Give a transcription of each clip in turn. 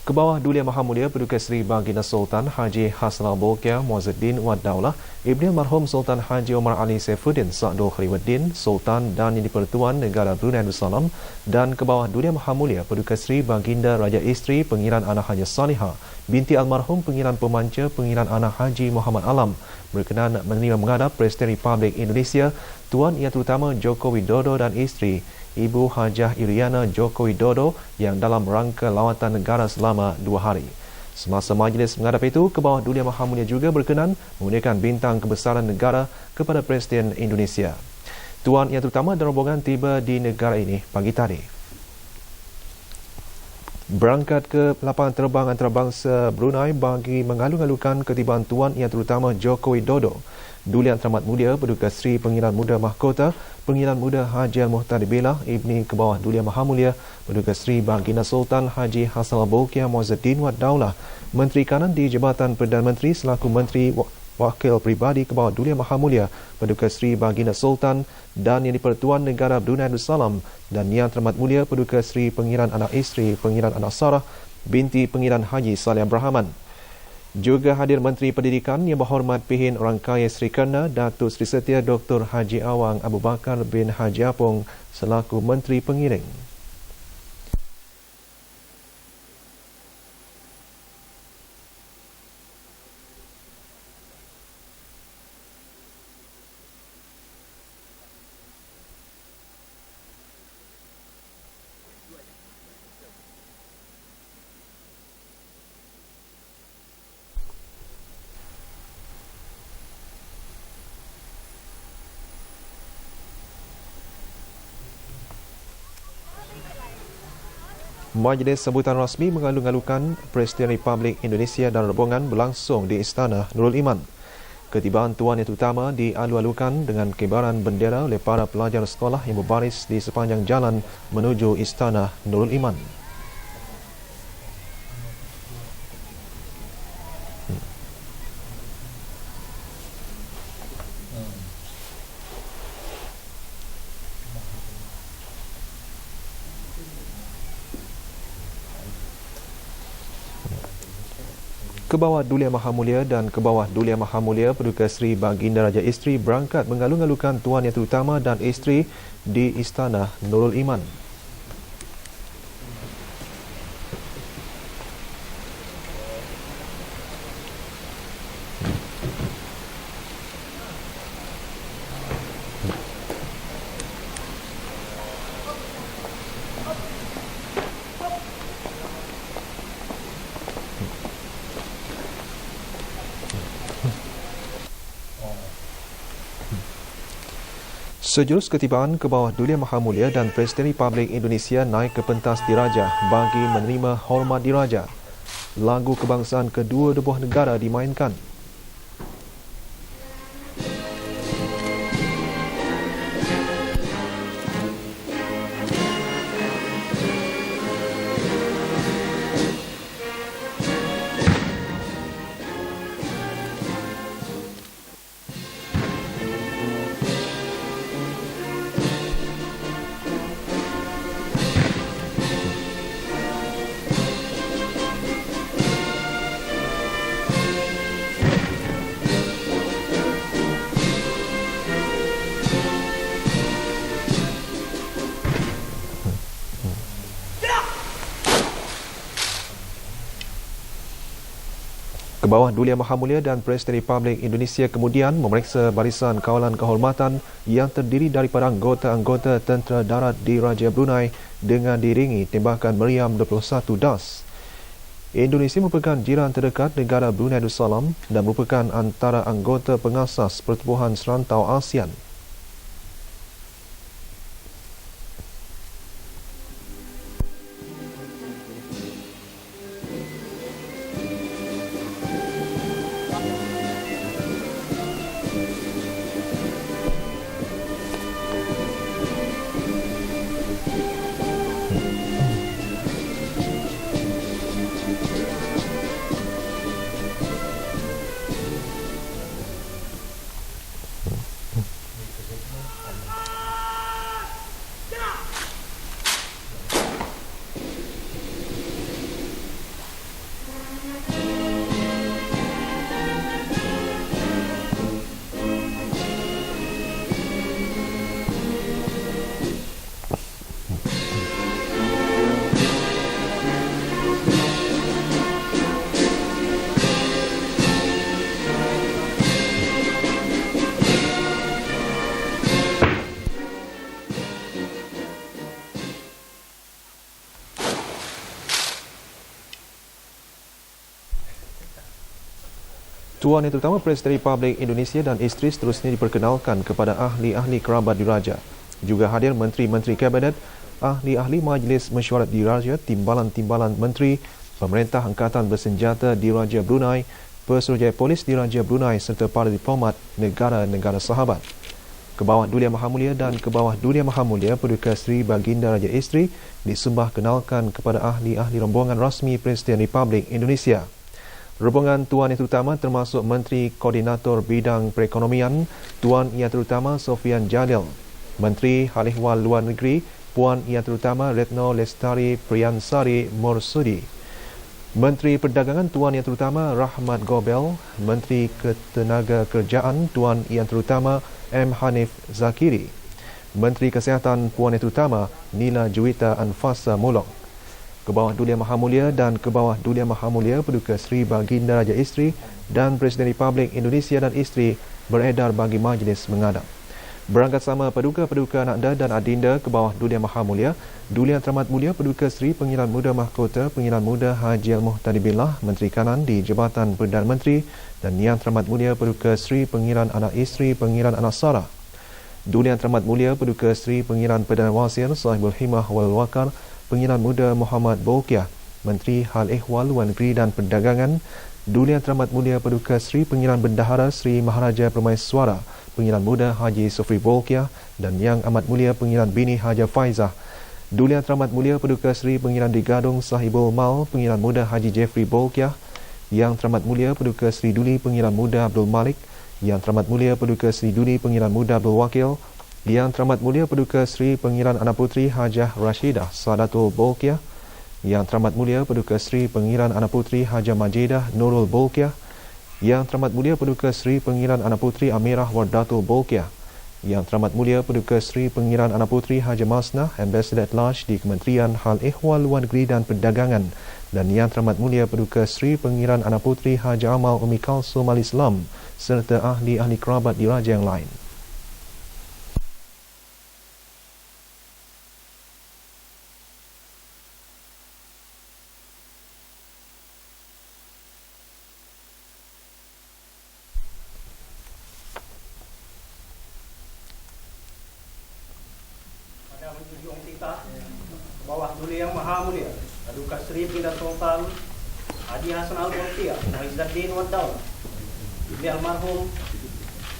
Kebawah Dulia Maha Mulia Paduka Seri Baginda Sultan Haji Hassanal Bolkiah Muazzuddin Wad Daulah, Ibni Almarhum Sultan Haji Omar Ali Saifuddin Sa'dul Khalifuddin, Sultan dan Yang di-Pertuan Negara Brunei Darussalam, dan Kebawah Dulia Maha Mulia Paduka Seri Baginda Raja Isteri Pengiran Anak Haji Salihah binti Almarhum Pengiran Pemanca Pengiran Anak Haji Muhammad Alam berkenan menerima menghadap Presiden Republik Indonesia Tuan Yang Terutama Joko Widodo dan isteri Ibu Hajah Iriana Joko Widodo yang dalam rangka lawatan negara selama 2 hari. Semasa majlis menghadap itu, Kebawah Dulia Maha Mulia juga berkenan mengundikan bintang kebesaran negara kepada Presiden Indonesia. Tuan Yang Terutama dan rombongan tiba di negara ini pagi tadi. Berangkat ke lapangan terbang antarabangsa Brunei bagi mengalu-alukan ketibaan Tuan Yang Terutama Joko Widodo, Duli Yang Teramat Mulia Paduka Seri Pengiran Muda Mahkota Pengiran Muda Haji Al-Muhtadi Billah Ibni Kebawah Dulia Maha Mulia Paduka Seri Baginda Sultan Haji Hassanal Bolkiah Muazzuddin Wad Daulah, Menteri Kanan di Jabatan Perdana Menteri selaku Menteri Wakil Pribadi Kebawah Dulia Maha Mulia Paduka Seri Baginda Sultan dan Yang di-Pertuan Negara Brunei Darussalam, dan Yang Teramat Mulia Paduka Seri Pengiran Anak Isteri Pengiran Anak Sarah binti Pengiran Haji Saleh Abrahaman. Juga hadir Menteri Pendidikan Yang Berhormat Pihin Orang Kaya Sri Kerna Datuk Seri Setia Dr. Haji Awang Abu Bakar bin Haji Apong selaku Menteri Pengiring. Majlis sambutan rasmi mengalu-alukan Presiden Republik Indonesia dan rombongan berlangsung di Istana Nurul Iman. Ketibaan Tuan Yang Terutama dialu-alukan dengan kibaran bendera oleh para pelajar sekolah yang berbaris di sepanjang jalan menuju Istana Nurul Iman. Kebawah Dulia Maha Mulia dan Kebawah Dulia Maha Mulia Paduka Seri Baginda Raja Isteri berangkat mengalu-alukan Tuan Yang Terutama dan isteri di Istana Nurul Iman. Sejurus ketibaan Kebawah Dulia Maha Mulia dan Presiden Republik Indonesia naik ke pentas diraja bagi menerima hormat diraja. Lagu kebangsaan kedua buah negara dimainkan. Kebawah Dulia Maha Mulia dan Presiden Republik Indonesia kemudian memeriksa barisan kawalan kehormatan yang terdiri daripada anggota-anggota tentera darat di Raja Brunei dengan diiringi tembakan meriam 21 das. Indonesia merupakan jiran terdekat negara Brunei Darussalam dan merupakan antara anggota pengasas Pertubuhan Serantau ASEAN. Tuan Yang Terutama Presiden Republik Indonesia dan isteri seterusnya diperkenalkan kepada ahli-ahli kerabat diraja. Juga hadir menteri-menteri kabinet, ahli-ahli Majlis Mesyuarat Diraja, timbalan-timbalan menteri, pemerintah angkatan bersenjata Diraja Brunei, Pesuruhjaya Polis Diraja Brunei serta para diplomat negara-negara sahabat. Ke bawah Duli Yang Maha Mulia dan ke bawah Duli Yang Maha Mulia Paduka Seri Baginda Raja Isteri disumbah kenalkan kepada ahli-ahli rombongan rasmi Presiden Republik Indonesia. Rombongan Tuan Yang Terutama termasuk Menteri Koordinator Bidang Perekonomian Tuan Yang Terutama Sofian Jalil, Menteri Hal Ehwal Luar Negeri Puan Yang Terutama Retno Lestari Priyansari Morsudi, Menteri Perdagangan Tuan Yang Terutama Rahmat Gobel, Menteri Ketenagakerjaan Tuan Yang Terutama M. Hanif Zakiri, Menteri Kesihatan Puan Yang Terutama Nila Juwita Anfasa Molong. Ke bawah Duli Yang Maha Mulia dan ke bawah Duli Yang Maha Mulia Paduka Seri Baginda Raja Isteri dan Presiden Republik Indonesia dan isteri beredar bagi majlis mengadap. Berangkat sama Paduka-Paduka Nakda dan Adinda ke bawah Duli Yang Maha Mulia, Duli Yang Teramat Mulia Paduka Seri Pengiran Muda Mahkota Pengiran Muda Haji Al-Muhtadi Billah, Menteri Kanan di Jabatan Perdana Menteri, dan Yang Teramat Mulia Paduka Seri Pengiran Anak Isteri Pengiran Anak Sara. Duli Yang Teramat Mulia Paduka Seri Pengiran Perdana Wazir Sahibul Himah wal Wakar Pengiran Muda Muhammad Bolkiah, Menteri Hal Ehwal Luar Negeri dan Perdagangan. Duli Yang Teramat Mulia Paduka Seri Pengiran Bendahara Seri Maharaja Permaiswara Pengiran Muda Haji Sofri Bolkiah dan Yang Amat Mulia Pengiran Bini Haja Faizah. Duli Yang Teramat Mulia Paduka Seri Pengiran di Gadung Sahibul Mal Pengiran Muda Haji Jeffrey Bolkiah. Yang Teramat Mulia Paduka Seri Duli Pengiran Muda Abdul Malik. Yang Teramat Mulia Paduka Seri Duli Pengiran Muda Abdul Wakil. Yang Teramat Mulia Paduka Seri Pengiran Anak Puteri Hajah Rashidah Sadatul Bolkiah. Yang Teramat Mulia Paduka Seri Pengiran Anak Puteri Hajah Majidah Nurul Bolkiah. Yang Teramat Mulia Paduka Seri Pengiran Anak Puteri Amirah Wardatul Bolkiah. Yang Teramat Mulia Paduka Seri Pengiran Anak Puteri Haja Masnah Ambassador at Large di Kementerian Hal Ehwal Luar Negeri dan Perdagangan, dan Yang Teramat Mulia Paduka Seri Pengiran Anak Puteri Haja Amal Umi Kalsum Al-Islam serta ahli-ahli kerabat diraja yang lain. Menjunjung kita ke bawah Duli Yang Maha Mulia Paduka Seri Pindah Sultan Haji Hasan Al-Bolkiah Muizzuddin Wad-Daulah, Ibu almarhum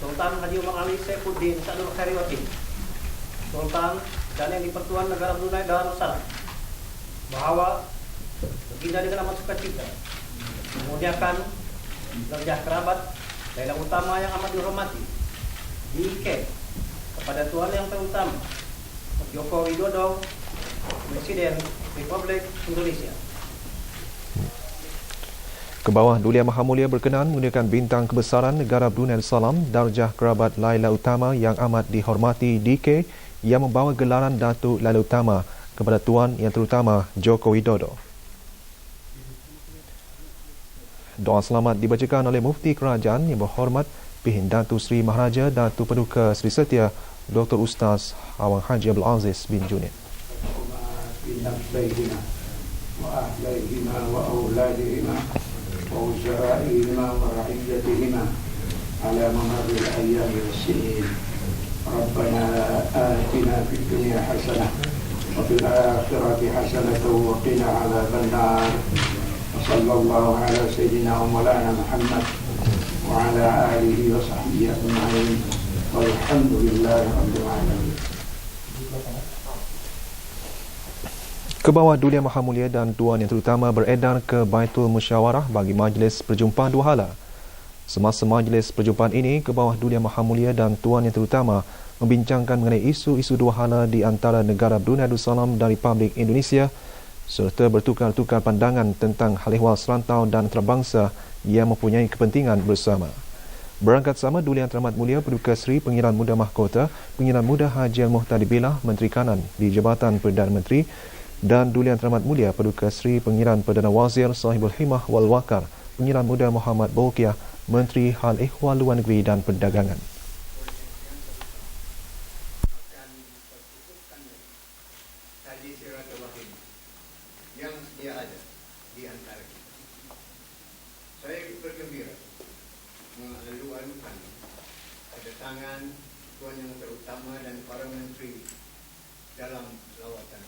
Sultan Haji Umar Ali Saifuddin Sadul Khairawati, Sultan dan yang di-Pertuan Negara Brunei Darussalam, bahwa baginda dengan amat sukacita memuliakan derajat kerabat dan yang utama yang amat dihormati diikat kepada Tuan Yang Terutama Joko Widodo, Presiden Republik Indonesia. Ke bawah Duli Yang Maha Mulia berkenan menggunakan bintang kebesaran negara Brunei Darussalam darjah kerabat Laila Utama yang amat dihormati DK yang membawa gelaran Datuk Laila Utama kepada Tuan Yang Terutama Joko Widodo. Doa selamat dibacakan oleh Mufti Kerajaan Yang Berhormat Pihin Datuk Seri Maharaja Datuk Paduka Seri Setia Dr. Ustaz Awang Haji Abdul Aziz bin Junid. وأهليهما وأولادهما ووزرائهما ورعيتهما على ممر الأيام والسنين. ربنا آتنا في الدنيا حسنة وفي الآخرة حسنة وقنا عذاب النار. وصلى الله على سيدنا ومولانا محمد وعلى آله وصحبه أجمعين والحمد لله رب العالمين. Ke bawah Duli Yang Maha Mulia dan Tuan Yang Terutama beredar ke Baitul Musyawarah bagi majlis perjumpaan dua hala. Semasa majlis perjumpaan ini, ke bawah Duli Yang Maha Mulia dan Tuan Yang Terutama membincangkan mengenai isu-isu dua hala di antara negara Brunei Darussalam dan Republik Indonesia serta bertukar-tukar pandangan tentang hal ehwal serantau dan antarabangsa yang mempunyai kepentingan bersama. Berangkat sama Duli Yang Teramat Mulia Paduka Seri Pengiran Muda Mahkota Pengiran Muda Haji Al-Muhtadi Billah, Menteri Kanan di Jabatan Perdana Menteri, dan Duli Yang Teramat Mulia Paduka Seri Pengiran Perdana Wazir Sahibul Himah wal Wakar Pengiran Muda Muhammad Bolkiah, Menteri Hal Ehwal Luar Negeri dan Perdagangan. Yang sedia ada di antara kita. Saya bergembira mengalu-alukan kedatangan Tuan Yang Terutama dan para menteri dalam lawatan.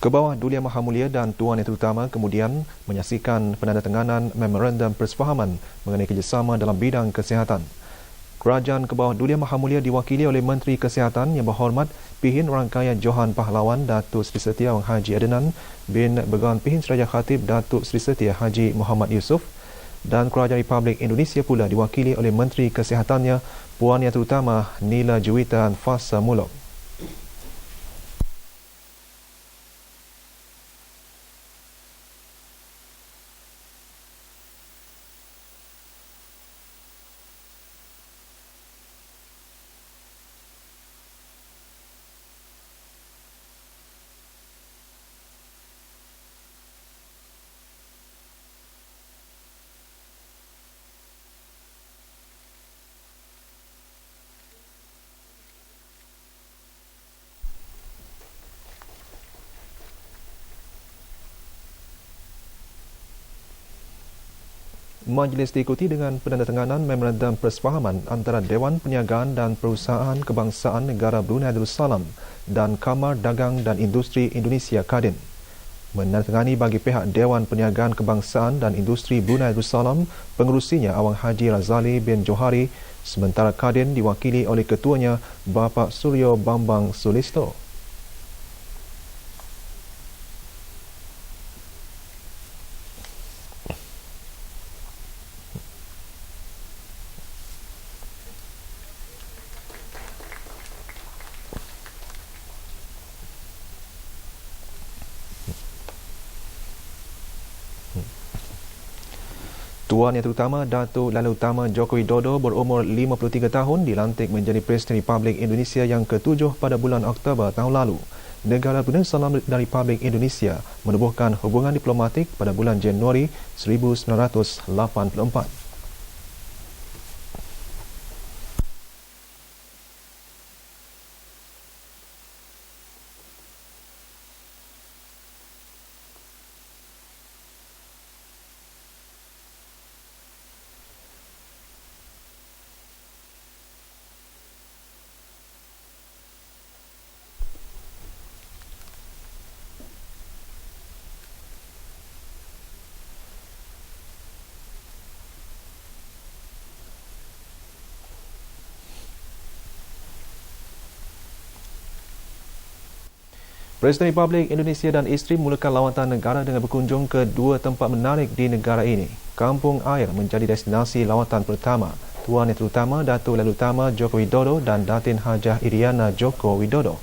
Kebawah Duli Yang Maha Mulia dan Tuan Yang Terutama kemudian menyaksikan penandatanganan Memorandum Persefahaman mengenai kerjasama dalam bidang kesihatan. Kerajaan Kebawah Duli Yang Maha Mulia diwakili oleh Menteri Kesihatan Yang Berhormat Pihin Rangkaian Johan Pahlawan Datuk Seri Setia Wang Haji Adenan bin Begawan Pihin Seraja Khatib Datuk Seri Setia Haji Muhammad Yusof, dan Kerajaan Republik Indonesia pula diwakili oleh Menteri Kesihatannya Puan Yang Terutama Nila Juwita Fasa Mulok. Majlis diikuti dengan penandatanganan Memorandum Persefahaman antara Dewan Perniagaan dan Perusahaan Kebangsaan Negara Brunei Darussalam dan Kamar Dagang dan Industri Indonesia Kadin. Menandatangani bagi pihak Dewan Perniagaan Kebangsaan dan Industri Brunei Darussalam pengerusinya Awang Haji Razali bin Johari, sementara Kadin diwakili oleh ketuanya Bapa Suryo Bambang Sulisto. Tuan Yang Terutama Datuk Lalu Utama Joko Widodo berumur 53 tahun dilantik menjadi Presiden Republik Indonesia yang ke-7 pada bulan Oktober tahun lalu. Negara Brunei Darussalam dan Republik Indonesia menubuhkan hubungan diplomatik pada bulan Januari 1984. Presiden Republik Indonesia dan isteri memulakan lawatan negara dengan berkunjung ke dua tempat menarik di negara ini. Kampung Air menjadi destinasi lawatan pertama Tuan Yang Terutama Datuk Lalu Utama Joko Widodo dan Datin Hajah Iriana Joko Widodo.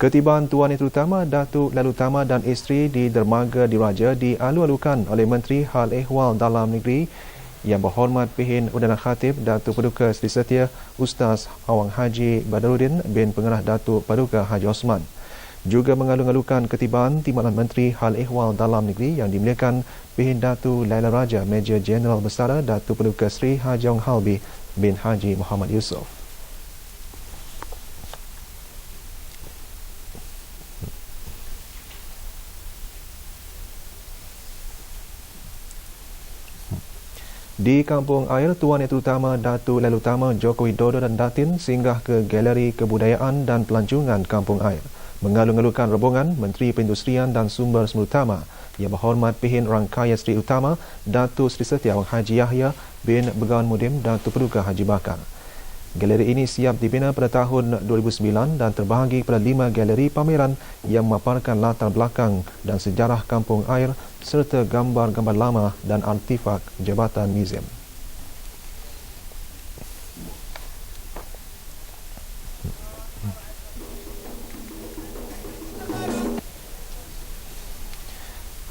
Ketibaan Tuan Yang Terutama Datuk Lalu Utama dan isteri di Dermaga Diraja dialu-alukan oleh Menteri Hal Ehwal Dalam Negeri Yang Berhormat Pihin Udana Khatib Datuk Paduka Seri Setia Ustaz Awang Haji Badaruddin bin Pengarah Datuk Paduka Haji Osman. Juga mengalu-alukan ketibaan Timbalan Menteri Hal Ehwal Dalam Negeri yang dimuliakan Pihin Datuk Laila Raja Major Jeneral Besara Datuk Paduka Seri Haji Ong Halbi bin Haji Muhammad Yusof. Di Kampung Air, Tuan Yang Terutama Datuk Lalu Utama Joko Widodo dan Datin singgah ke Galeri Kebudayaan dan Pelancongan Kampung Air. Mengalu-alukan rombongan Menteri Perindustrian dan Sumber Semula Utama Yang Berhormat Pihin Rangkaian Seri Utama Datuk Seri Setia Wang Haji Yahya bin Begawan Mudim Datuk Paduka Haji Bakar. Galeri ini siap dibina pada tahun 2009 dan terbahagi pada 5 galeri pameran yang memaparkan latar belakang dan sejarah Kampung Air serta gambar-gambar lama dan artifak Jabatan Museum.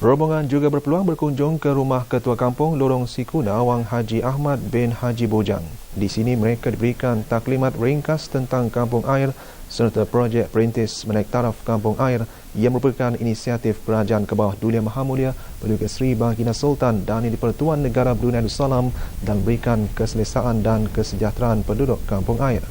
Rombongan juga berpeluang berkunjung ke rumah Ketua Kampung Lorong Sikuna Wang Haji Ahmad bin Haji Bojang. Di sini mereka diberikan taklimat ringkas tentang kampung air serta projek perintis menaik taraf kampung air yang merupakan inisiatif Kerajaan ke bawah Duli Yang Maha Mulia Paduka Seri Baginda Sultan dan di-Pertuan Negara Brunei Darussalam dan berikan keselesaan dan kesejahteraan penduduk kampung air.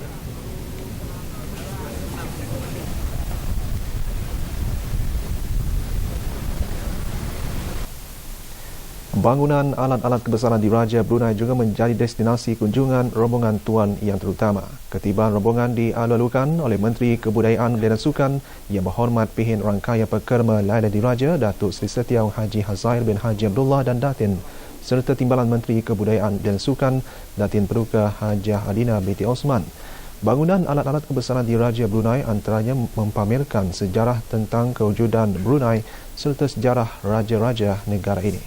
Bangunan alat-alat kebesaran diraja Brunei juga menjadi destinasi kunjungan rombongan tuan yang terutama. Ketibaan rombongan dialu-alukan oleh Menteri Kebudayaan dan Sukan Yang Berhormat Pihin Rangkaya Pekerma Laila Diraja Datuk Seri Setiau Haji Hazail bin Haji Abdullah dan Datin serta Timbalan Menteri Kebudayaan dan Sukan Datin Peruka Hajah Adina binti Osman. Bangunan alat-alat kebesaran diraja Brunei antaranya mempamerkan sejarah tentang kewujudan Brunei serta sejarah raja-raja negara ini.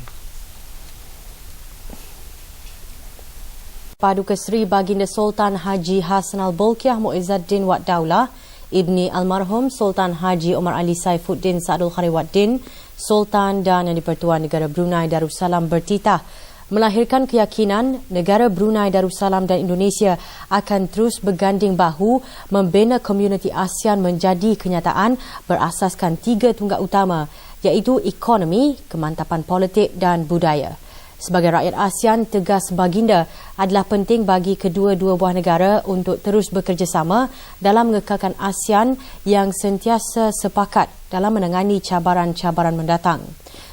Paduka Seri Baginda Sultan Haji Hassanal Bolkiah Muizzuddin Wad Daulah, Ibni Almarhum Sultan Haji Omar Ali Saifuddin Saadul Khari Waddin, Sultan dan Yang di-Pertuan Negara Brunei Darussalam bertitah melahirkan keyakinan negara Brunei Darussalam dan Indonesia akan terus berganding bahu membina komuniti ASEAN menjadi kenyataan berasaskan 3 tunggak utama iaitu ekonomi, kemantapan politik dan budaya. Sebagai rakyat ASEAN, tegas baginda adalah penting bagi kedua-dua buah negara untuk terus bekerjasama dalam mengekalkan ASEAN yang sentiasa sepakat dalam menangani cabaran-cabaran mendatang.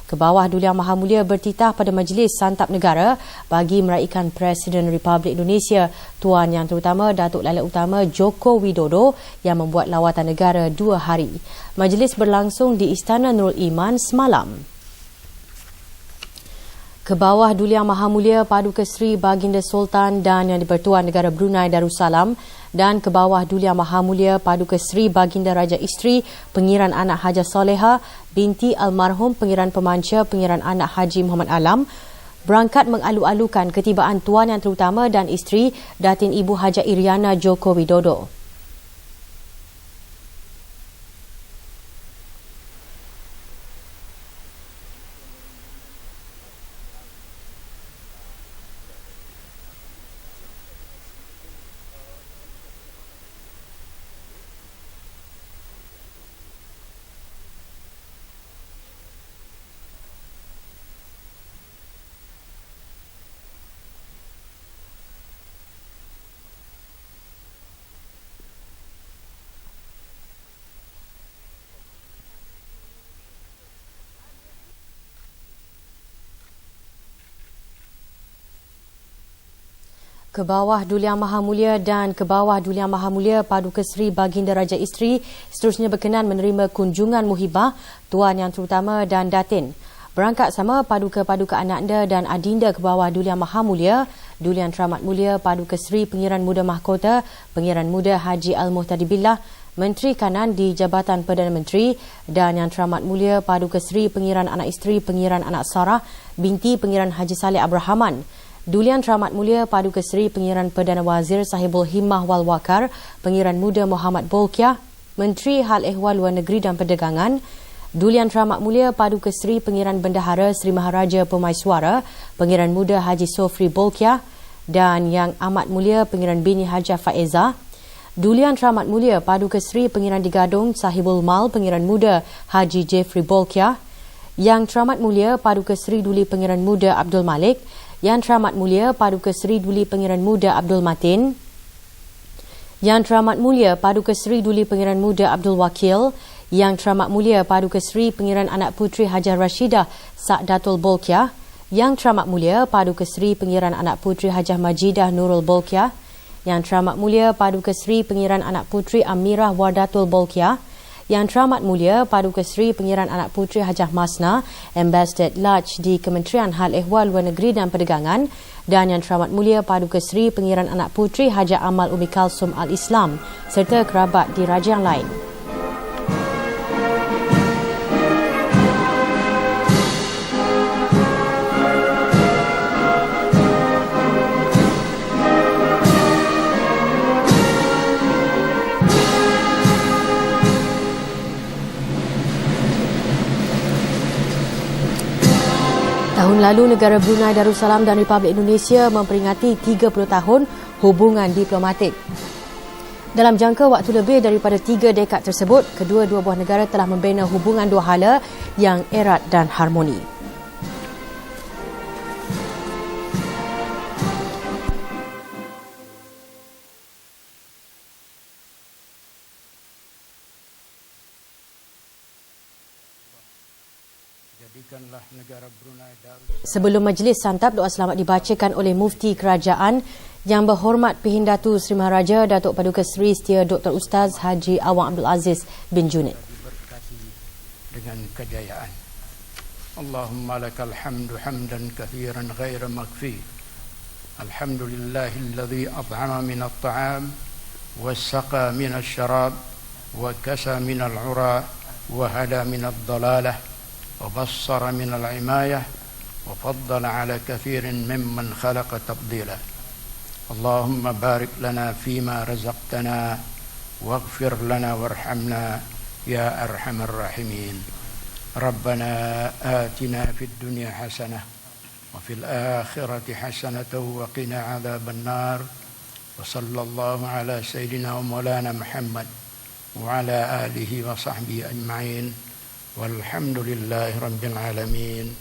Kebawah Duli Yang Maha Mulia bertitah pada Majlis Santap Negara bagi meraihkan Presiden Republik Indonesia Tuan Yang Terutama Datuk Laila Utama Joko Widodo yang membuat lawatan negara 2 hari. Majlis berlangsung di Istana Nurul Iman semalam. Kebawah Duli Yang Maha Mulia Paduka Seri Baginda Sultan dan Yang di-Pertuan Negara Brunei Darussalam dan Kebawah Duli Yang Maha Mulia Paduka Seri Baginda Raja Isteri Pengiran Anak Hajah Soleha binti Almarhum Pengiran Pemanca Pengiran Anak Haji Muhammad Alam berangkat mengalu-alukan ketibaan Tuan Yang Terutama dan isteri Datin Ibu Hajah Iriana Joko Widodo. Kebawah Duli Yang Maha Mulia dan Kebawah Duli Yang Maha Mulia Paduka Seri Baginda Raja Isteri seterusnya berkenan menerima kunjungan muhibah Tuan Yang Terutama dan Datin. Berangkat sama Paduka-Paduka Ananda dan Adinda Kebawah Duli Yang Maha Mulia, Duli Yang Teramat Mulia Paduka Seri Pengiran Muda Mahkota, Pengiran Muda Haji Al-Muhtadi Billah, Menteri Kanan di Jabatan Perdana Menteri dan Yang Teramat Mulia Paduka Seri Pengiran Anak Isteri Pengiran Anak Sarah binti Pengiran Haji Saleh Abrahaman, Duli Yang Teramat Mulia Paduka Seri Pengiran Perdana Wazir Sahibul Himmah Wal Wakar, Pengiran Muda Muhammad Bolkiah, Menteri Hal Ehwal Luar Negeri dan Perdagangan, Duli Yang Teramat Mulia Paduka Seri Pengiran Bendahara Seri Maharaja Pemaiswara, Pengiran Muda Haji Sofri Bolkiah dan Yang Amat Mulia Pengiran Bini Hajah Faizah, Duli Yang Teramat Mulia Paduka Seri Pengiran Digadung Sahibul Mal Pengiran Muda Haji Jeffrey Bolkiah, Yang Teramat Mulia Paduka Seri Duli Pengiran Muda Abdul Malik, Yang Teramat Mulia Paduka Seri Duli Pengiran Muda Abdul Matin, Yang Teramat Mulia Paduka Seri Duli Pengiran Muda Abdul Wakil, Yang Teramat Mulia Paduka Seri Pengiran Anak Puteri Hajar Rashidah Sa'datul Bolkiah, Yang Teramat Mulia Paduka Seri Pengiran Anak Puteri Hajah Majidah Nurul Bolkiah, Yang Teramat Mulia Paduka Seri Pengiran Anak Puteri Amirah Wardatul Bolkiah, Yang Teramat Mulia Paduka Seri Pengiran Anak Puteri Hajah Masna, Ambassador Large di Kementerian Hal Ehwal Luar Negeri dan Perdagangan, dan Yang Teramat Mulia Paduka Seri Pengiran Anak Puteri Hajah Amal Umi Kalsum Al-Islam serta kerabat di raja yang lain. Tahun lalu, negara Brunei Darussalam dan Republik Indonesia memperingati 30 tahun hubungan diplomatik. Dalam jangka waktu lebih daripada 3 dekad tersebut, kedua-dua buah negara telah membina hubungan dua hala yang erat dan harmoni. Sebelum majlis santap, doa selamat dibacakan oleh Mufti Kerajaan Yang Berhormat Pihindatu Sri Maharaja Datuk Paduka Seri Setia Dr. Ustaz Haji Awang Abdul Aziz bin Junid. Diberkati dengan kejayaan. Allahumma lakal hamdu hamdan kathiran ghaira makfi. Alhamdulillahilladzi at'ama min at-ta'am wa saqa min asy-syarab wa kasa min al-'ura wa hada min ad-dalalah wa bassara min al-'imayah wa faddala ala kathirin mimman khalaqa tafdila. Allahumma barik lana fima razaqtana waghfir lana warhamna ya arhamar rahimin. Rabbana atina fid dunya hasanah wa fil akhirati hasanah wa qina adzaban nar. Wa sallallahu ala sayyidina wa maulana Muhammad wa ala alihi wa sahbihi ajma'in. Walhamdulillahi rabbil alamin.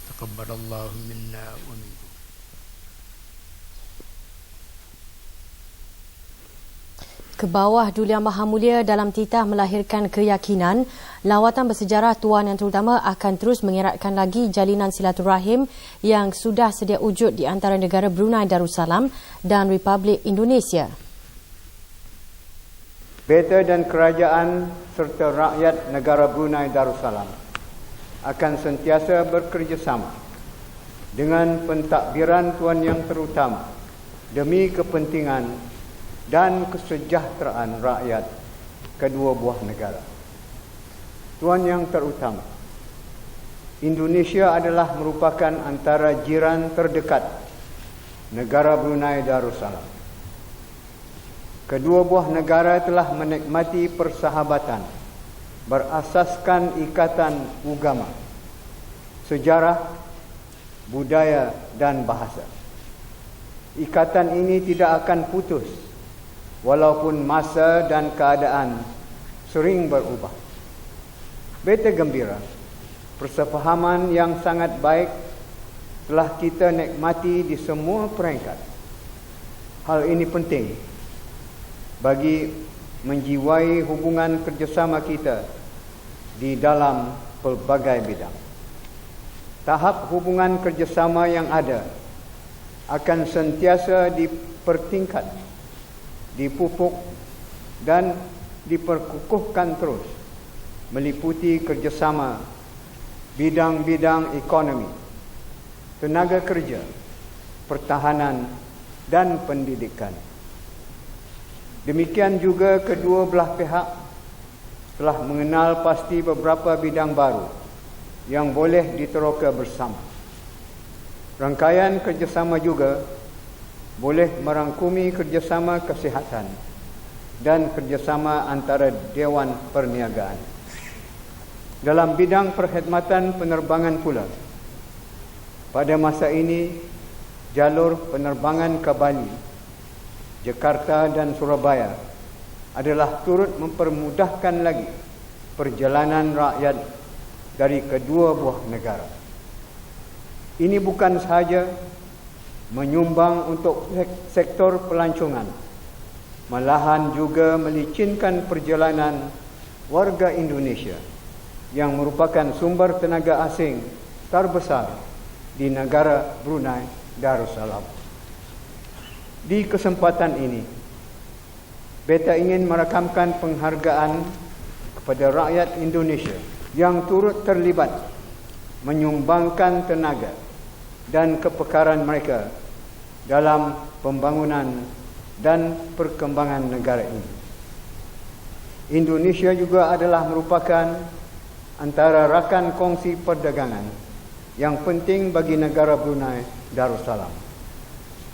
Taqabbalallahu minna wa minkum. Kebawah Duli Yang Maha Mulia dalam titah melahirkan keyakinan lawatan bersejarah Tuan Yang Terutama akan terus mengeratkan lagi jalinan silaturahim yang sudah sedia wujud di antara negara Brunei Darussalam dan Republik Indonesia. Beta dan kerajaan serta rakyat negara Brunei Darussalam akan sentiasa bekerjasama dengan pentadbiran Tuan Yang Terutama demi kepentingan dan kesejahteraan rakyat kedua buah negara. Tuan Yang Terutama, Indonesia adalah merupakan antara jiran terdekat negara Brunei Darussalam. Kedua buah negara telah menikmati persahabatan berasaskan ikatan agama, sejarah, budaya dan bahasa. Ikatan ini tidak akan putus walaupun masa dan keadaan sering berubah. Beta gembira, persefahaman yang sangat baik telah kita nikmati di semua peringkat. Hal ini penting bagi menjiwai hubungan kerjasama kita di dalam pelbagai bidang. Tahap hubungan kerjasama yang ada akan sentiasa dipertingkat, dipupuk dan diperkukuhkan terus, meliputi kerjasama bidang-bidang ekonomi, tenaga kerja, pertahanan dan pendidikan. Demikian juga kedua belah pihak telah mengenal pasti beberapa bidang baru yang boleh diteroka bersama. Rangkaian kerjasama juga boleh merangkumi kerjasama kesihatan dan kerjasama antara Dewan Perniagaan. Dalam bidang perkhidmatan penerbangan pula, pada masa ini jalur penerbangan ke Bali, Jakarta dan Surabaya adalah turut mempermudahkan lagi perjalanan rakyat dari kedua buah negara. Ini bukan sahaja menyumbang untuk sektor pelancongan, malahan juga melicinkan perjalanan warga Indonesia yang merupakan sumber tenaga asing terbesar di negara Brunei Darussalam. Di kesempatan ini, beta ingin merakamkan penghargaan kepada rakyat Indonesia yang turut terlibat menyumbangkan tenaga dan kepekaran mereka dalam pembangunan dan perkembangan negara ini. Indonesia juga adalah merupakan antara rakan kongsi perdagangan yang penting bagi negara Brunei Darussalam.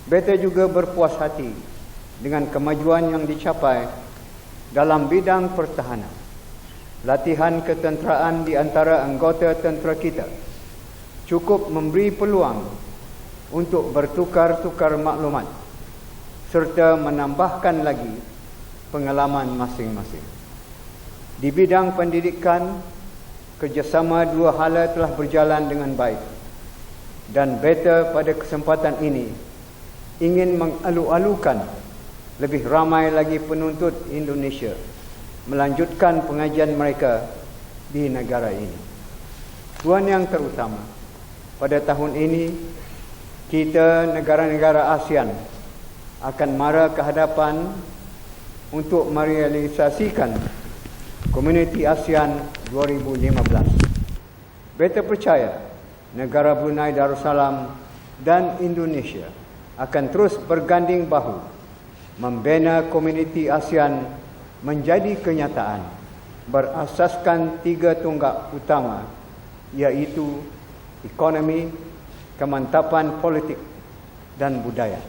Beta juga berpuas hati dengan kemajuan yang dicapai dalam bidang pertahanan. Latihan ketenteraan di antara anggota tentera kita cukup memberi peluang untuk bertukar-tukar maklumat serta menambahkan lagi pengalaman masing-masing. Di bidang pendidikan, kerjasama dua hala telah berjalan dengan baik dan beta pada kesempatan ini ingin mengalu-alukan lebih ramai lagi penuntut Indonesia melanjutkan pengajian mereka di negara ini. Tuan yang terutama, pada tahun ini kita negara-negara ASEAN akan mara ke hadapan untuk merealisasikan Komuniti ASEAN 2015. Beta percaya negara Brunei Darussalam dan Indonesia akan terus berganding bahu membina Komuniti ASEAN menjadi kenyataan berasaskan 3 tonggak utama, iaitu ekonomi, kemantapan politik dan budaya.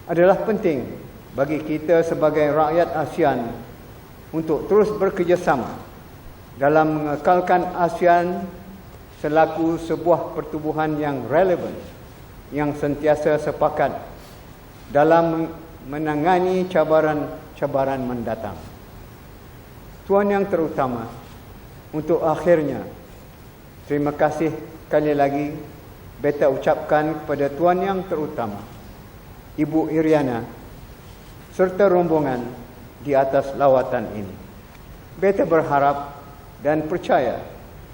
Adalah penting bagi kita sebagai rakyat ASEAN untuk terus bekerjasama dalam mengekalkan ASEAN selaku sebuah pertubuhan yang relevan, yang sentiasa sepakat dalam menangani cabaran-cabaran mendatang. Tuan yang terutama, untuk akhirnya, terima kasih sekali lagi beta ucapkan kepada Tuan yang terutama, Ibu Iriana, serta rombongan di atas lawatan ini. Beta berharap dan percaya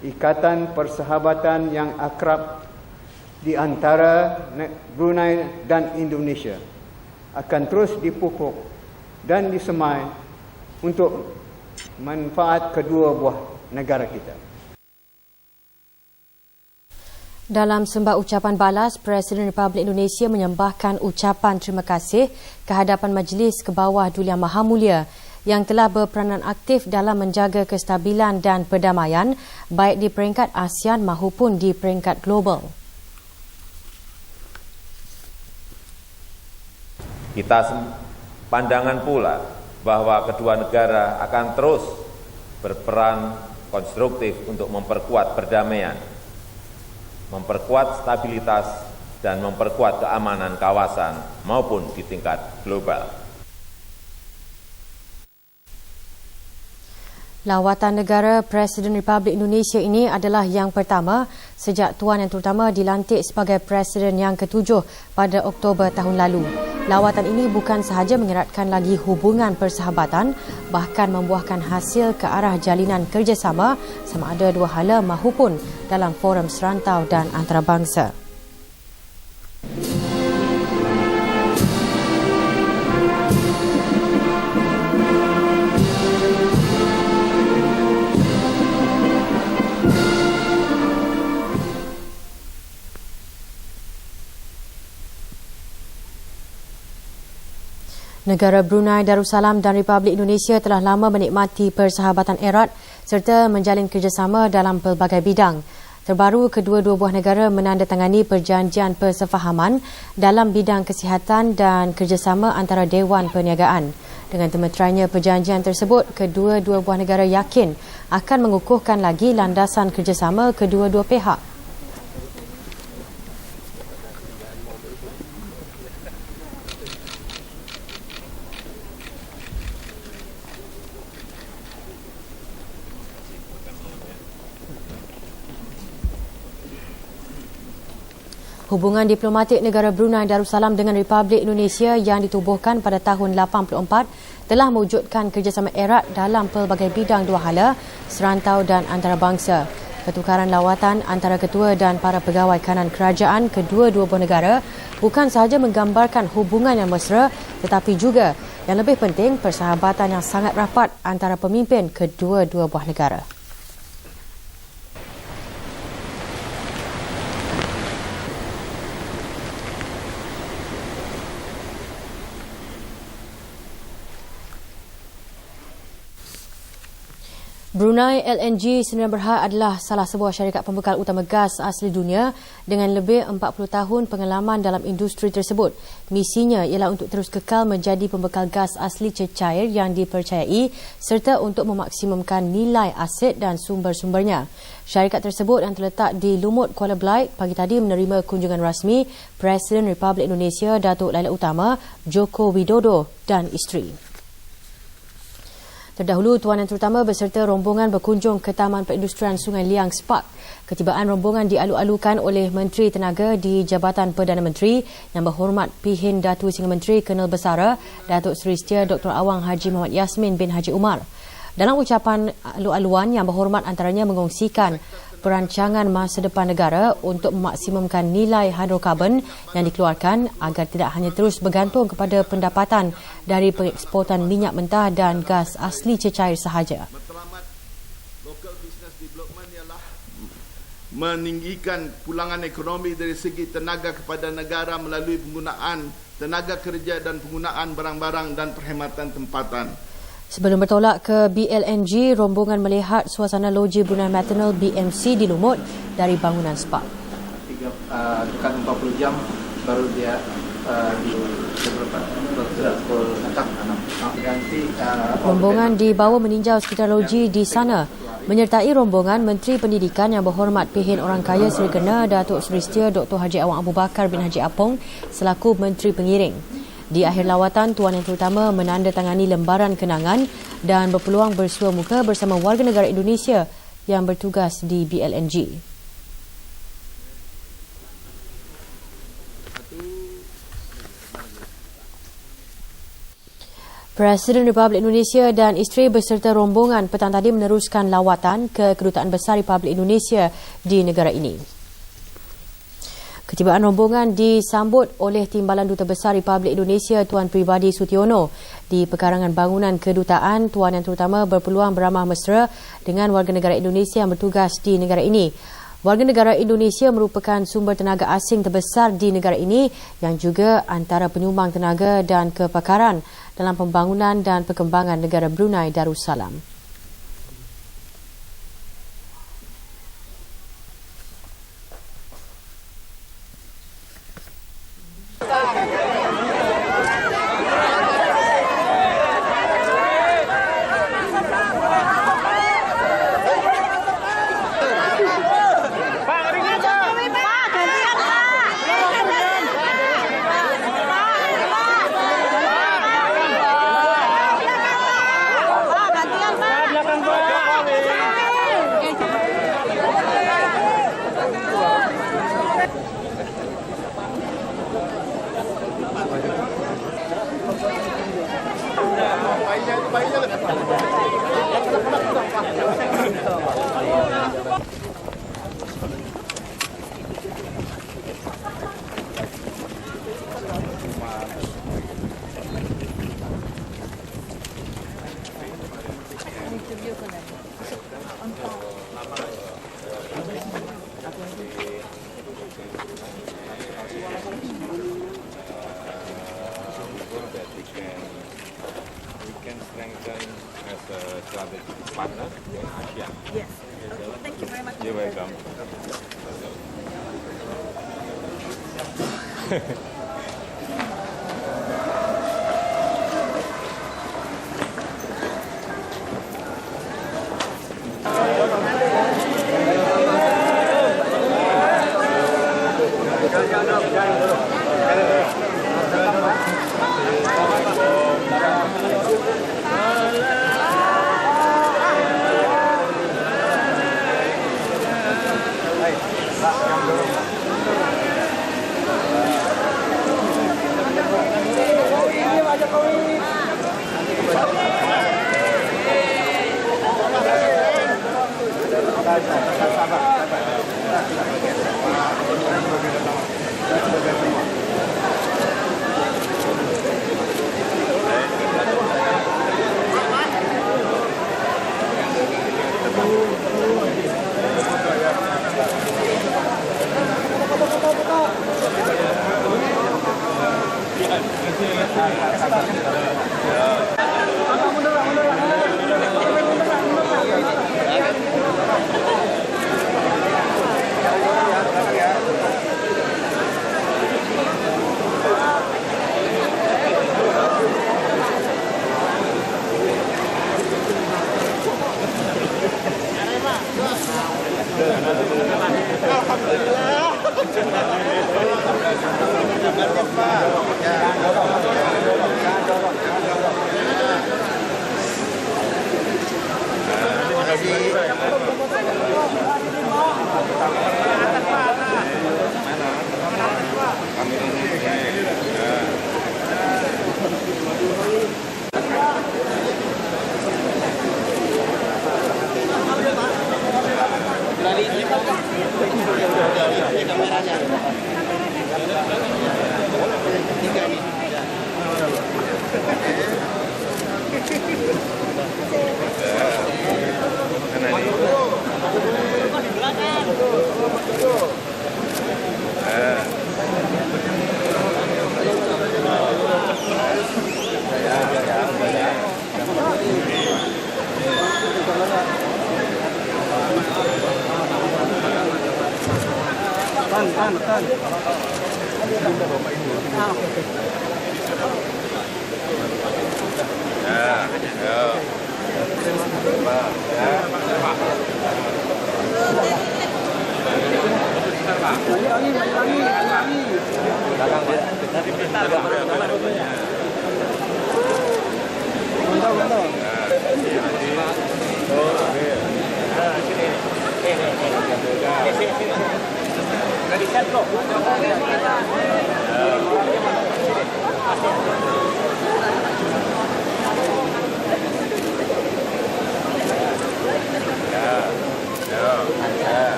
ikatan persahabatan yang akrab di antara Brunei dan Indonesia akan terus dipupuk dan disemai untuk manfaat kedua buah negara kita. Dalam sembah ucapan balas, Presiden Republik Indonesia menyembahkan ucapan terima kasih ke hadapan Majlis ke bawah Duli Yang Maha Mulia yang telah berperanan aktif dalam menjaga kestabilan dan perdamaian baik di peringkat ASEAN maupun di peringkat global. Kita pandangan pula bahwa kedua negara akan terus berperan konstruktif untuk memperkuat perdamaian, memperkuat stabilitas, dan memperkuat keamanan kawasan maupun di tingkat global. Lawatan negara Presiden Republik Indonesia ini adalah yang pertama sejak Tuan Yang Terutama dilantik sebagai Presiden yang ke-7 pada Oktober tahun lalu. Lawatan ini bukan sahaja mengeratkan lagi hubungan persahabatan, bahkan membuahkan hasil ke arah jalinan kerjasama sama ada dua hala maupun dalam forum serantau dan antarabangsa. Negara Brunei Darussalam dan Republik Indonesia telah lama menikmati persahabatan erat serta menjalin kerjasama dalam pelbagai bidang. Terbaru, kedua-dua buah negara menandatangani perjanjian persefahaman dalam bidang kesihatan dan kerjasama antara Dewan Perniagaan. Dengan temeterainya perjanjian tersebut, kedua-dua buah negara yakin akan mengukuhkan lagi landasan kerjasama kedua-dua pihak. Hubungan diplomatik negara Brunei Darussalam dengan Republik Indonesia yang ditubuhkan pada tahun 84 telah mewujudkan kerjasama erat dalam pelbagai bidang dua hala, serantau dan antarabangsa. Pertukaran lawatan antara ketua dan para pegawai kanan kerajaan kedua-dua buah negara bukan sahaja menggambarkan hubungan yang mesra tetapi juga yang lebih penting persahabatan yang sangat rapat antara pemimpin kedua-dua buah negara. Brunei LNG Sdn Bhd adalah salah sebuah syarikat pembekal utama gas asli dunia dengan lebih 40 tahun pengalaman dalam industri tersebut. Misinya ialah untuk terus kekal menjadi pembekal gas asli cecair yang dipercayai serta untuk memaksimumkan nilai aset dan sumber-sumbernya. Syarikat tersebut yang terletak di Lumut, Kuala Belait pagi tadi menerima kunjungan rasmi Presiden Republik Indonesia Datuk Laila Utama Joko Widodo dan isteri. Terdahulu, Tuan Yang Terutama beserta rombongan berkunjung ke Taman Perindustrian Sungai Liang Spark. Ketibaan rombongan dialu-alukan oleh Menteri Tenaga di Jabatan Perdana Menteri Yang Berhormat Pihin Datu Singh Menteri Kolonel Besara Datuk Seri Setia Dr. Awang Haji Muhammad Yasmin bin Haji Umar. Dalam ucapan alu-aluan, Yang Berhormat antaranya mengongsikan perancangan masa depan negara untuk memaksimumkan nilai hidrokarbon yang dikeluarkan agar tidak hanya terus bergantung kepada pendapatan dari pengeksportan minyak mentah dan gas asli cecair sahaja. Matlamat local business development ialah meninggikan pulangan ekonomi dari segi tenaga kepada negara melalui penggunaan tenaga kerja dan penggunaan barang-barang dan perkhidmatan tempatan. Sebelum bertolak ke BLNG, rombongan melihat suasana loji Brunei Maternal BMC di Lumut dari bangunan spa. Dekat 40 jam baru dia di rombongan dibawa meninjau sekitar loji di sana. Menyertai rombongan Menteri Pendidikan Yang Berhormat Pihin Orang Kaya Seri Kena Datuk Seri Setia Dr. Haji Awang Abu Bakar bin Haji Apong selaku Menteri Pengiring. Di akhir lawatan, Tuan Yang Terutama menandatangani lembaran kenangan dan berpeluang bersua muka bersama warga negara Indonesia yang bertugas di BLNG. Presiden Republik Indonesia dan isteri beserta rombongan petang tadi meneruskan lawatan ke Kedutaan Besar Republik Indonesia di negara ini. Ketibaan rombongan disambut oleh Timbalan Duta Besar Republik Indonesia Tuan Pribadi Sutiono. Di pekarangan bangunan kedutaan, Tuan Yang Terutama berpeluang beramah mesra dengan warga negara Indonesia yang bertugas di negara ini. Warga negara Indonesia merupakan sumber tenaga asing terbesar di negara ini yang juga antara penyumbang tenaga dan kepakaran dalam pembangunan dan perkembangan negara Brunei Darussalam. Yes. Thank you very much. You're welcome.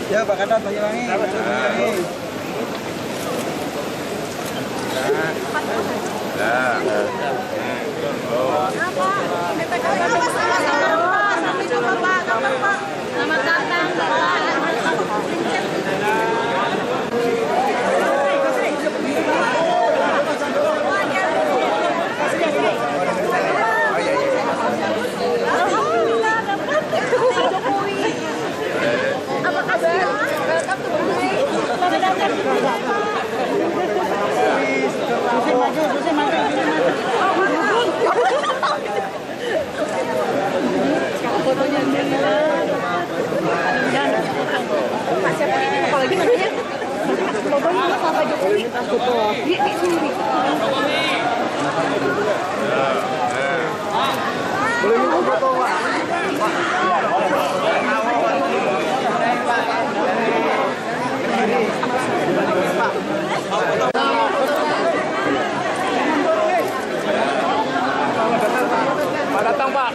Ya, Pak Kadat, Banyuwangi. Selamat datang, Bapak. Alhamdulillah dapat Jokowi. Apa kabar? Welcome to Brunei. Selamat datang. Fotonya Pak siapa ini? Apalagi namanya? Fotonya sama Jokowi. Foto. Dia sendiri. Boleh minta foto, Pak? Pak datang, Pak.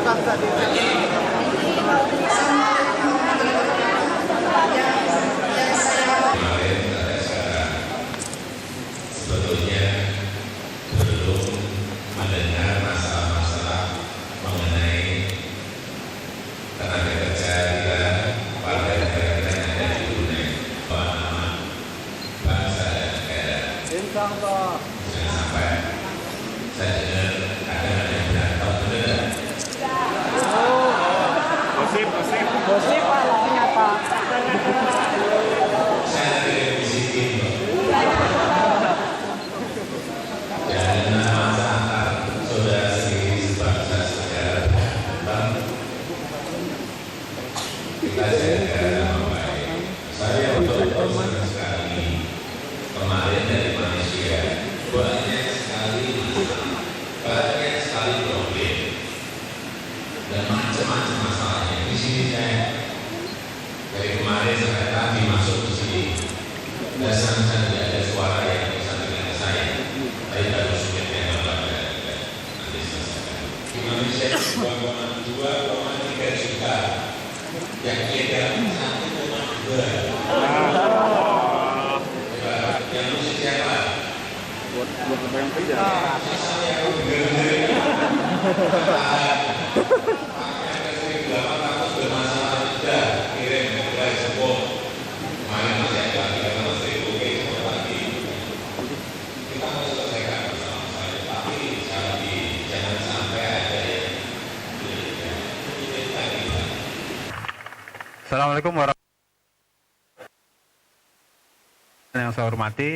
bangsa di sebetulnya belum mendengar masalah-masalah mengenai tenaga kerja kita pada negara yang ada di Brunei, nama bangsa dan negara. Jangan sampai saya dengar ada yang berantem, benar. gosip artinya apa? Saya dari televisi dan nama antar saudara sendiri sebangsa secara berkembang kita jaga nama baik. Saya betul-betul senang sekali kemarin dari Malaysia banyak sekali problem dan macam-macam masalahnya. Di sini saya dari kemarin sampai tadi masuk di sini dan saya tidak ada suara yang bisa dengar saya. Tapi baru sumbernya lembaga nanti selesai. Di Malaysia 2,3 juta yang kita 1,2. Yang musik siapa? Buat yang kerja. Saya bermasalah sudah kirim ke Jepang. Kemarin masih ada lagi karena masih oke lagi. Kita mau selesaikan bersama-sama. Tapi sekali lagi jangan sampai ada yang Assalamualaikum warahmatullahi wabarakatuh. Yang saya hormati,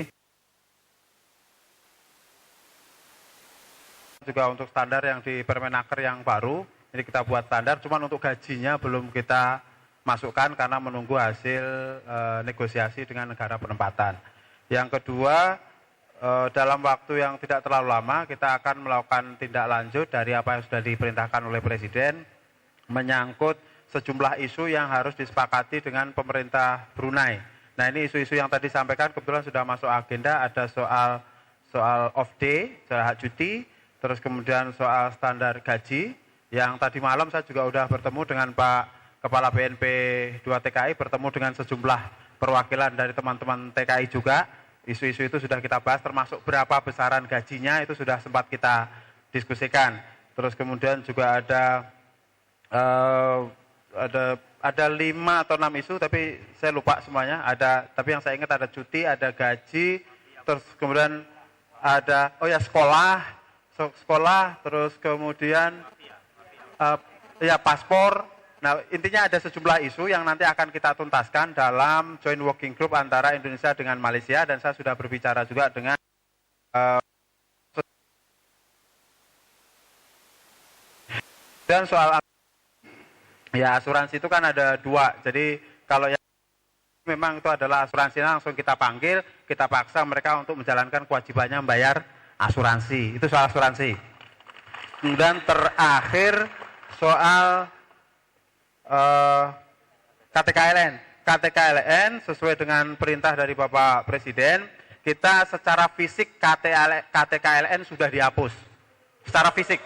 juga untuk standar yang di Permenaker yang baru, ini kita buat standar, cuman untuk gajinya belum kita masukkan karena menunggu hasil negosiasi dengan negara penempatan. Yang kedua, dalam waktu yang tidak terlalu lama kita akan melakukan tindak lanjut dari apa yang sudah diperintahkan oleh Presiden menyangkut sejumlah isu yang harus disepakati dengan pemerintah Brunei. Nah, ini isu-isu yang tadi disampaikan kebetulan sudah masuk agenda, ada soal off day, soal hak cuti, terus kemudian soal standar gaji, yang tadi malam saya juga sudah bertemu dengan Pak Kepala BNP 2 TKI, bertemu dengan sejumlah perwakilan dari teman-teman TKI juga. Isu-isu itu sudah kita bahas, termasuk berapa besaran gajinya, itu sudah sempat kita diskusikan. Terus kemudian juga ada 5 atau 6 isu, tapi saya lupa semuanya. Tapi yang saya ingat ada cuti, ada gaji, terus kemudian ada sekolah, terus kemudian paspor. Nah, intinya ada sejumlah isu yang nanti akan kita tuntaskan dalam joint working group antara Indonesia dengan Malaysia, dan saya sudah berbicara juga dengan dan soal asuransi itu kan ada 2. Jadi kalau yang memang itu adalah asuransi, langsung kita panggil, kita paksa mereka untuk menjalankan kewajibannya membayar asuransi. Itu soal asuransi. Kemudian terakhir soal KTKLN. KTKLN sesuai dengan perintah dari Bapak Presiden, kita secara fisik KTKLN sudah dihapus. Secara fisik.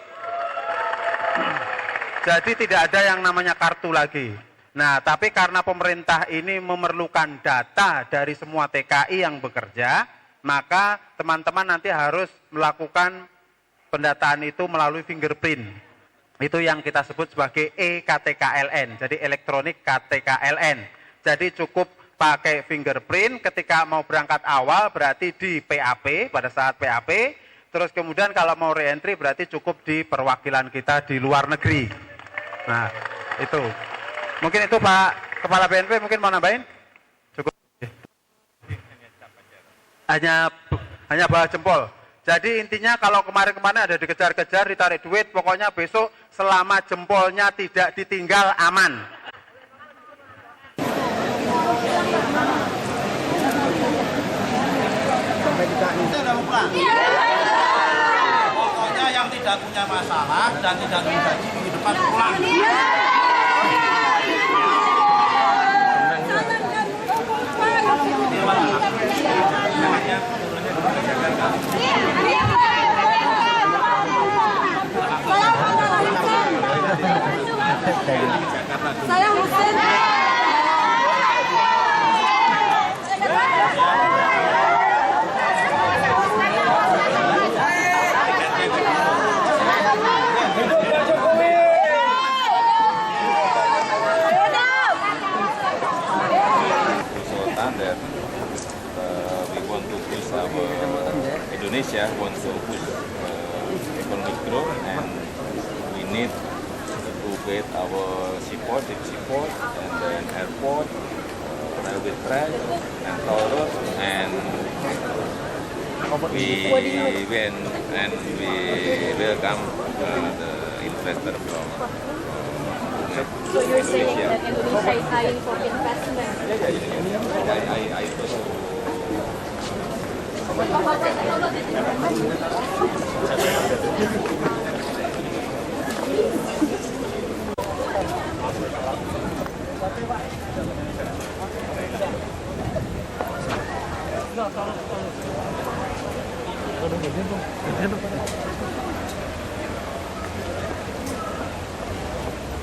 Jadi tidak ada yang namanya kartu lagi. Nah, tapi karena pemerintah ini memerlukan data dari semua TKI yang bekerja, maka teman-teman nanti harus melakukan pendataan itu melalui fingerprint. Itu yang kita sebut sebagai e-KTKLN, jadi elektronik KTKLN. Jadi cukup pakai fingerprint ketika mau berangkat awal berarti di PAP, pada saat PAP, terus kemudian kalau mau re-entry berarti cukup di perwakilan kita di luar negeri. Nah, itu. Mungkin itu Pak Kepala BNP mungkin mau nambahin? Cukup. Hanya bawah jempol. Jadi intinya kalau kemarin-kemarin ada dikejar-kejar, ditarik duit, pokoknya besok selama jempolnya tidak ditinggal aman. Pokoknya yang tidak punya masalah dan tidak menggaji minggu depan pulang. Saya Husin. That we want to push our Indonesia want to push economic growth, and we need to get our support, and then airport, railway track, and toll road, and we welcome the investor from. So you're saying that Indonesia is eyeing for investment? I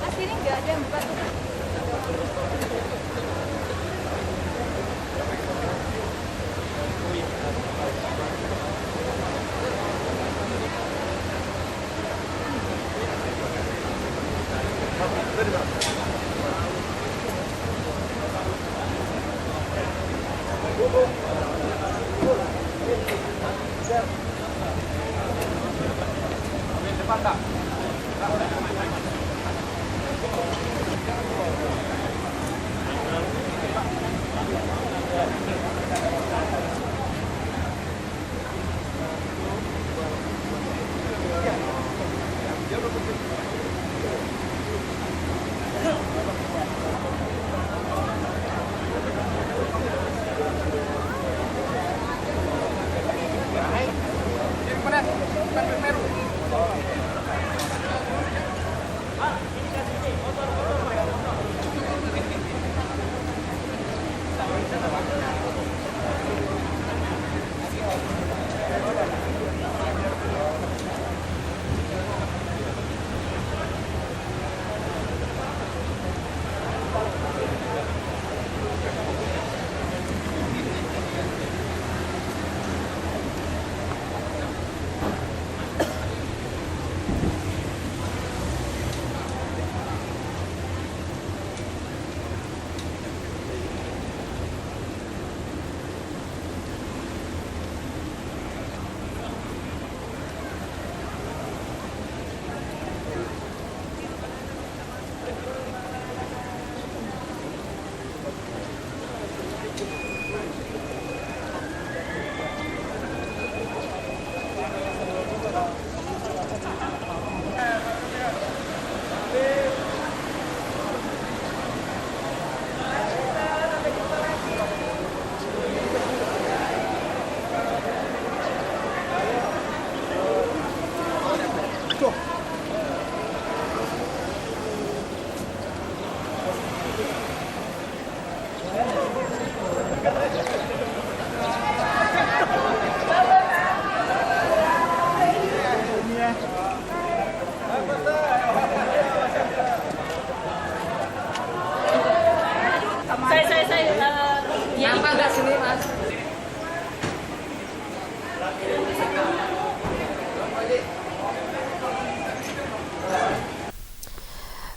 Mas, ini nggak ada yang buka tuh.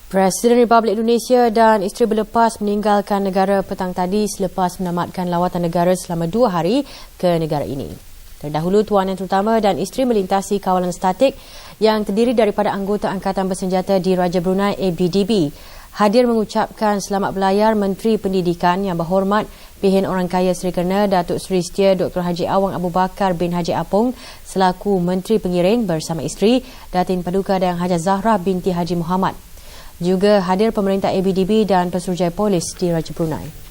Presiden Republik Indonesia dan isteri berlepas meninggalkan negara petang tadi selepas menamatkan lawatan negara selama 2 hari ke negara ini. Terdahulu, Tuan Yang Terutama dan isteri melintasi kawalan statik yang terdiri daripada anggota Angkatan Bersenjata di Raja Brunei ABDB. Hadir mengucapkan selamat berlayar Menteri Pendidikan Yang Berhormat Pihin Orang Kaya Seri Kerna Datuk Seri Setia Dr. Haji Awang Abu Bakar bin Haji Apong selaku Menteri Pengiring bersama isteri Datin Paduka Dayang Hajah Zahra binti Haji Muhammad. Juga hadir pemerintah ABDB dan Pesuruhjaya Polis di Raja Brunei.